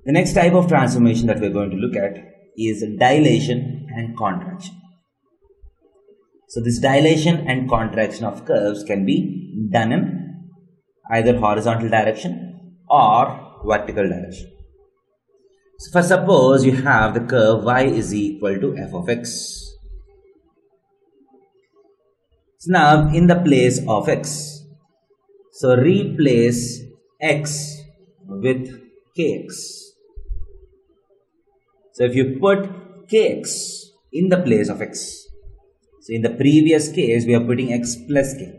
The next type of transformation that we're going to look at is dilation and contraction. So this dilation and contraction of curves can be done in either horizontal direction or vertical direction. So for suppose you have the curve y is equal to f of x. So now in the place of x, so replace x with kx. So if you put kx in the place of x, so in the previous case we are putting x plus k.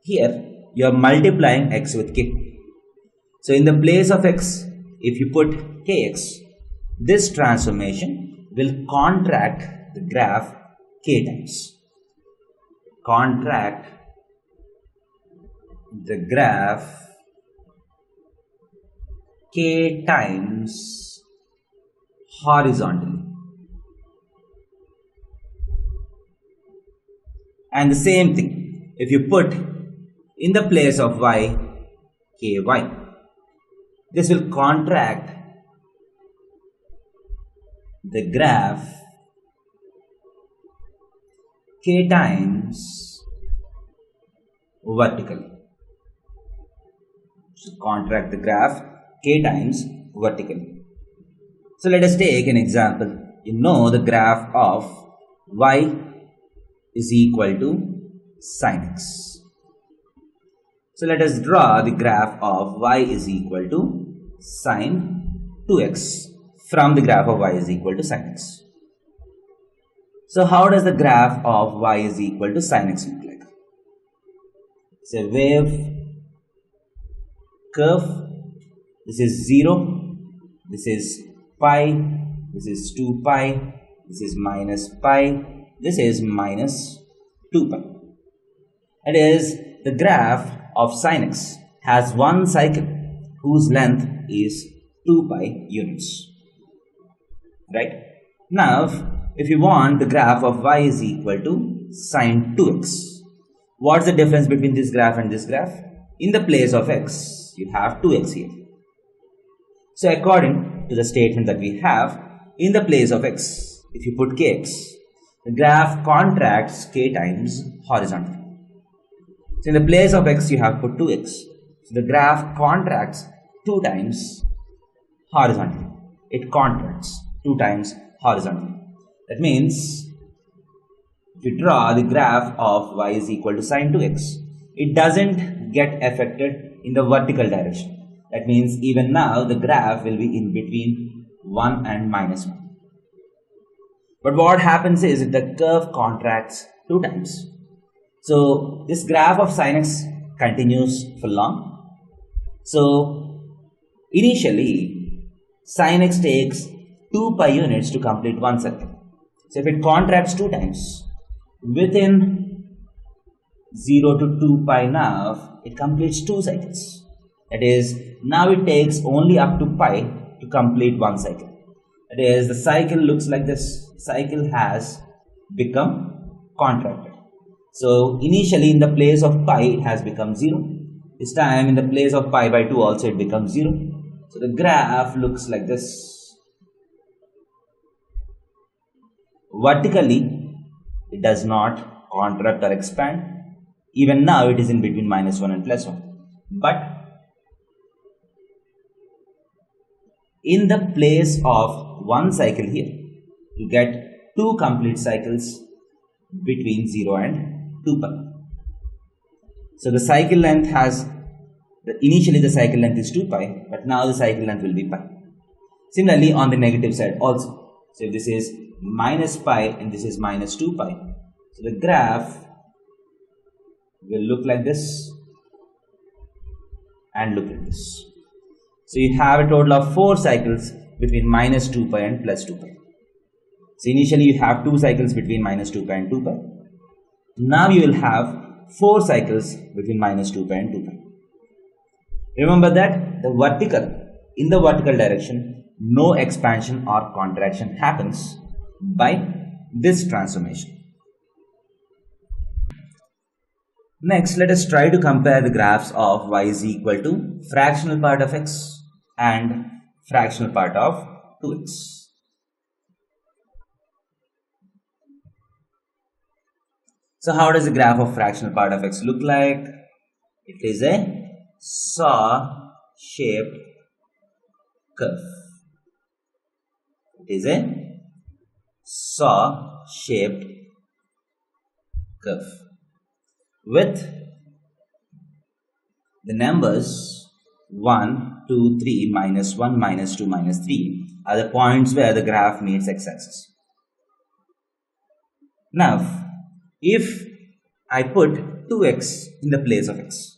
Here you are multiplying x with k. So in the place of x, if you put kx, this transformation will contract the graph k times. Contract the graph k times horizontally. And the same thing, if you put in the place of y, ky, this will contract the graph k times vertically. So contract the graph k times vertically. So let us take an example. You know the graph of y is equal to sin x. So let us draw the graph of y is equal to sin 2x from the graph of y is equal to sin x. So how does the graph of y is equal to sin x look like? It's a wave curve. This is 0, this is pi, this is 2 pi, this is minus pi, this is minus 2 pi. It is the graph of sin x has one cycle whose length is 2 pi units. Right? Now, if you want the graph of y is equal to sin 2x, what's the difference between this graph and this graph? In the place of x, you have 2x here. So according to the statement that we have, in the place of x, if you put kx, the graph contracts k times horizontally. So in the place of x, you have put 2x. So the graph contracts 2 times horizontally. It contracts 2 times horizontally. That means, if you draw the graph of y is equal to sin 2x, it doesn't get affected in the vertical direction. That means even now the graph will be in between 1 and minus 1. But what happens is that the curve contracts 2 times. So this graph of sin x continues for long. So initially sin x takes 2 pi units to complete one cycle. So if it contracts 2 times, within 0 to 2 pi now, it completes 2 cycles. That is, now it takes only up to pi to complete one cycle. That is, the cycle looks like this. Cycle has become contracted. So initially in the place of pi, it has become 0. This time in the place of pi by 2 also it becomes 0. So the graph looks like this. Vertically, it does not contract or expand. Even now it is in between minus 1 and plus 1. But in the place of one cycle here, you get 2 complete cycles between 0 and 2 pi. So the cycle length has, initially the cycle length is 2 pi, but now the cycle length will be pi. Similarly on the negative side also. So if this is minus pi and this is minus 2 pi, so the graph will look like this and look like this. So you have a total of 4 cycles between minus 2 pi and plus 2 pi. So initially you have 2 cycles between minus 2 pi and 2 pi. Now you will have 4 cycles between minus 2 pi and 2 pi. Remember that in the vertical direction, no expansion or contraction happens by this transformation. Next, let us try to compare the graphs of y is equal to fractional part of x and fractional part of 2x. So how does the graph of fractional part of x look like? It is a saw-shaped curve. It is a saw-shaped curve with the numbers 1, 2, 3, minus 1, minus 2, minus 3 are the points where the graph meets x-axis. Now, if I put 2x in the place of x,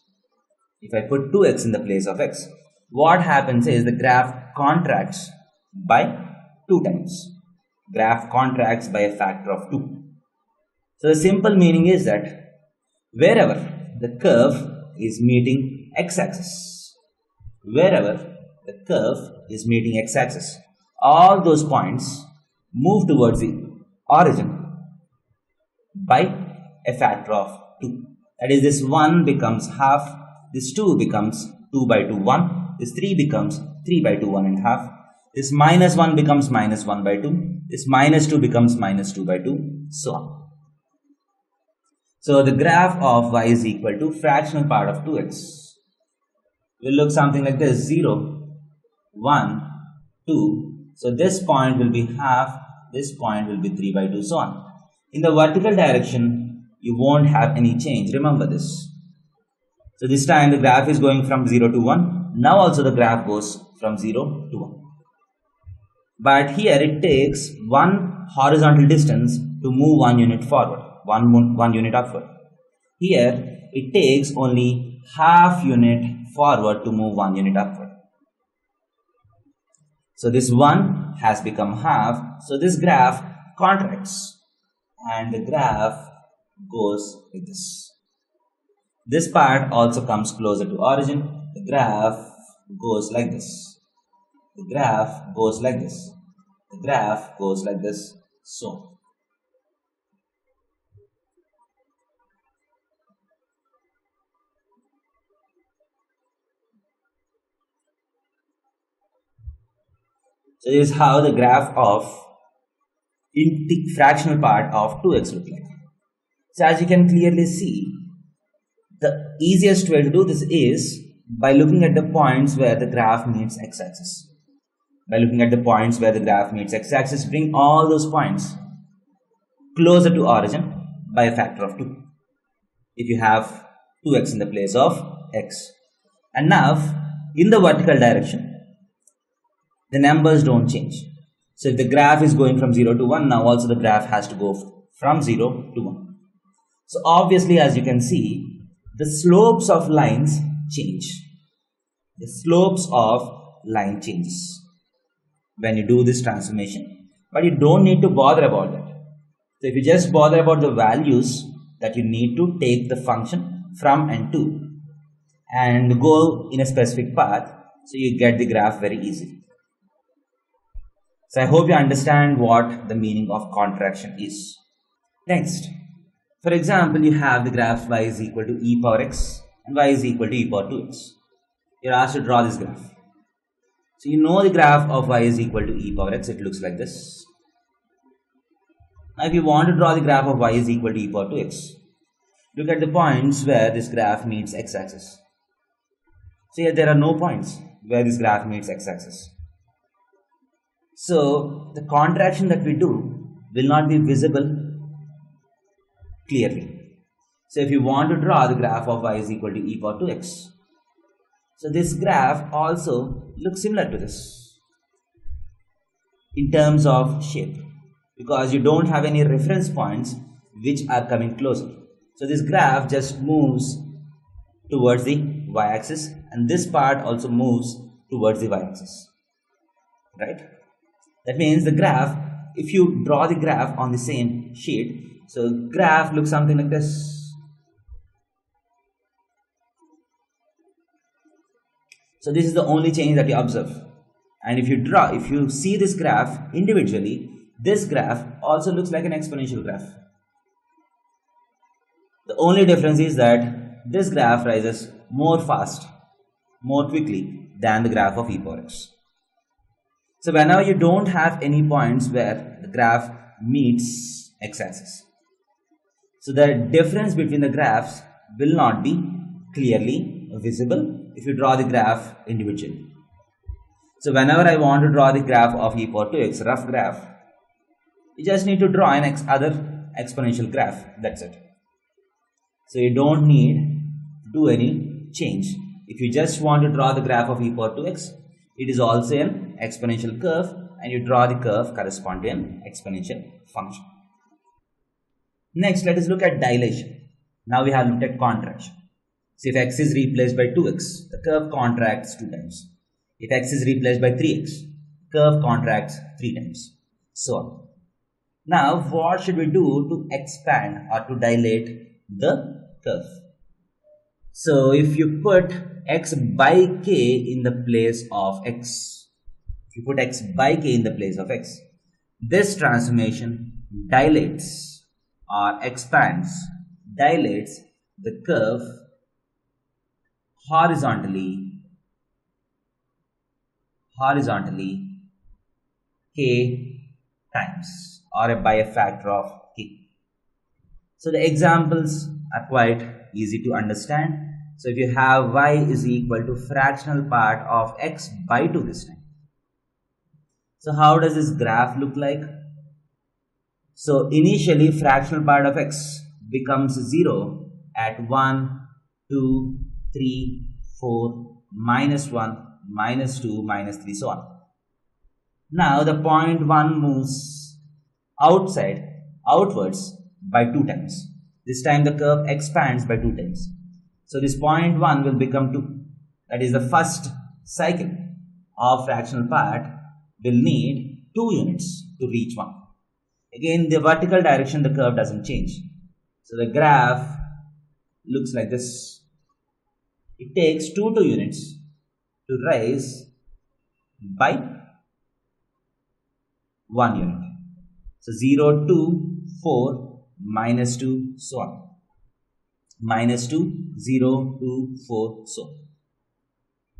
what happens is the graph contracts by 2 times. Graph contracts by a factor of 2. So the simple meaning is that wherever the curve is meeting x-axis, all those points move towards the origin by a factor of 2. That is, this 1 becomes half, this 2 becomes 2 by 2, 1, this 3 becomes 3 by 2, 1 and half, this minus 1 becomes minus 1 by 2, this minus 2 becomes minus 2 by 2, so on. So the graph of y is equal to fractional part of 2x will look something like this: 0, 1, 2. So this point will be half, this point will be 3 by 2, so on. In the vertical direction, you won't have any change. Remember this. So this time the graph is going from 0 to 1. Now also the graph goes from 0 to 1. But here it takes one horizontal distance to move 1 unit forward, one unit upward. Here it takes only half unit forward to move 1 unit upward. So this 1 has become half. So this graph contracts and the graph goes like this. This part also comes closer to origin. The graph goes like this. The graph goes like this. The graph goes like this. So this is how the graph of the fractional part of 2x looks like. So as you can clearly see, the easiest way to do this is by looking at the points where the graph meets x-axis. Bring all those points closer to origin by a factor of 2. If you have 2x in the place of x. And now, in the vertical direction, the numbers don't change. So if the graph is going from 0 to 1, now also the graph has to go from 0 to 1. So obviously, as you can see, the slopes of lines change. The slopes of line changes when you do this transformation. But you don't need to bother about that. So if you just bother about the values that you need to take the function from and to and go in a specific path, so you get the graph very easily. So I hope you understand what the meaning of contraction is. Next, for example, you have the graph y is equal to e power x and y is equal to e power 2x. You're asked to draw this graph. So you know the graph of y is equal to e power x, it looks like this. Now if you want to draw the graph of y is equal to e power 2x, look at the points where this graph meets x-axis. So here there are no points where this graph meets x-axis. So the contraction that we do will not be visible clearly. So if you want to draw the graph of y is equal to e power 2x, so this graph also looks similar to this in terms of shape, because you don't have any reference points which are coming closer. So this graph just moves towards the y-axis and this part also moves towards the y-axis, right? That means the graph, if you draw the graph on the same sheet, so graph looks something like this. So this is the only change that you observe. And if you see this graph individually, this graph also looks like an exponential graph. The only difference is that this graph rises more quickly than the graph of e power x. So whenever you don't have any points where the graph meets x-axis, so the difference between the graphs will not be clearly visible if you draw the graph individually. So whenever I want to draw the graph of e power 2x, rough graph, you just need to draw an other exponential graph, that's it. So you don't need to do any change. If you just want to draw the graph of e power 2x, it is also an exponential curve, and you draw the curve corresponding to an exponential function. Next, let us look at dilation. Now we have looked at contraction. So if x is replaced by 2x, the curve contracts 2 times. If x is replaced by 3x, curve contracts 3 times. So on. Now, what should we do to expand or to dilate the curve? So if you put x by k in the place of x, if you put x by k in the place of x, this transformation dilates or expands, dilates the curve horizontally k times, or by a factor of k. So the examples are quite easy to understand. So if you have y is equal to fractional part of x by 2 this time. So how does this graph look like? So initially fractional part of x becomes 0 at 1, 2, 3, 4, minus 1, minus 2, minus 3, so on. Now the point 1 moves outwards by 2 times. This time the curve expands by 2 times. So this point 1 will become 2. That is, the first cycle of fractional part will need 2 units to reach 1. Again, the vertical direction the curve doesn't change. So the graph looks like this. It takes 2 units to rise by 1 unit. So 0, 2, 4, minus 2, so on. Minus 2, 0, 2, 4, so on.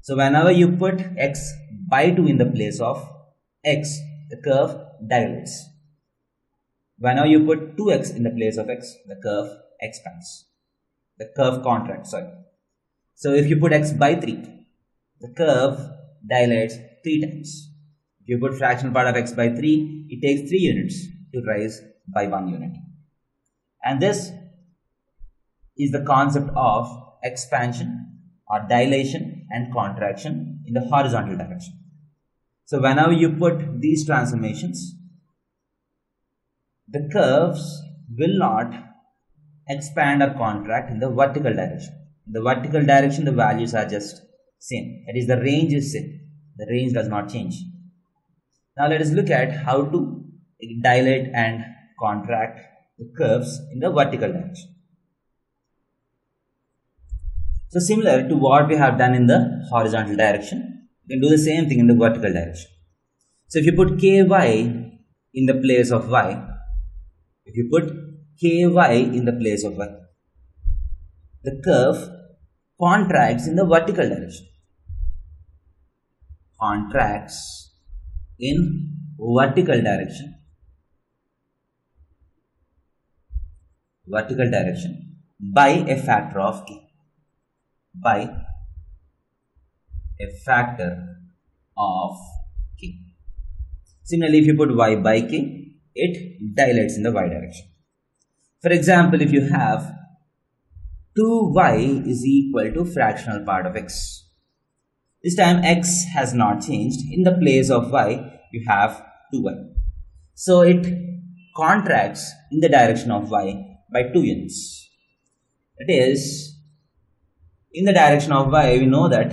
So whenever you put x by 2 in the place of x, the curve dilates. Whenever you put 2x in the place of x, the curve expands. The curve contracts, sorry. So if you put x by 3, the curve dilates 3 times. If you put fractional part of x by 3, it takes 3 units to rise by 1 unit. And this is the concept of expansion or dilation and contraction in the horizontal direction. So whenever you put these transformations, the curves will not expand or contract in the vertical direction. In the vertical direction, the values are just same. That is, the range is same. The range does not change. Now let us look at how to dilate and contract the curves in the vertical direction. So similar to what we have done in the horizontal direction, you can do the same thing in the vertical direction. So if you put ky in the place of y, the curve contracts in the vertical direction. Contracts in vertical direction by a factor of k. Similarly, if you put y by k, it dilates in the y direction. For example, if you have 2y is equal to fractional part of x. This time x has not changed. In the place of y, you have 2y. So it contracts in the direction of y by 2 units. That is, in the direction of y, we know that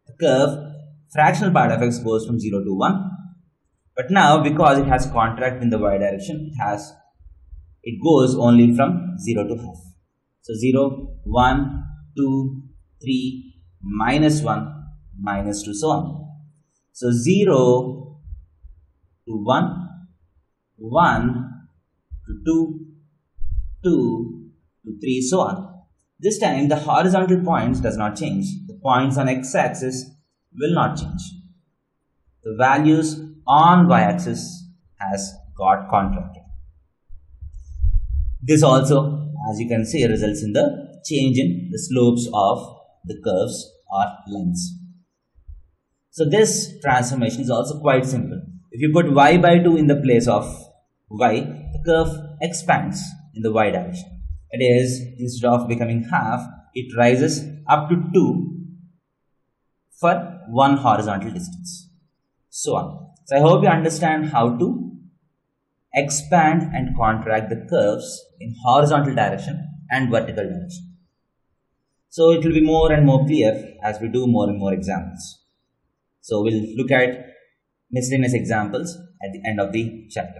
the curve fractional part of x goes from 0 to 1. But now, because it has contracted in the y direction, it goes only from 0 to half. So 0, 1, 2, 3, minus 1, minus 2, so on. So 0 to 1, 1 to 2, 2 to 3, so on. This time the horizontal points does not change. The points on x-axis will not change. the values on y-axis has got contracted. This also, as you can see, results in the change in the slopes of the curves or lengths. So this transformation is also quite simple. If you put y by 2 in the place of y, the curve expands in the y direction. It is, instead of becoming half, it rises up to 2 for 1 horizontal distance. So on. So I hope you understand how to expand and contract the curves in horizontal direction and vertical direction. So it will be more and more clear as we do more and more examples. So we'll look at miscellaneous examples at the end of the chapter.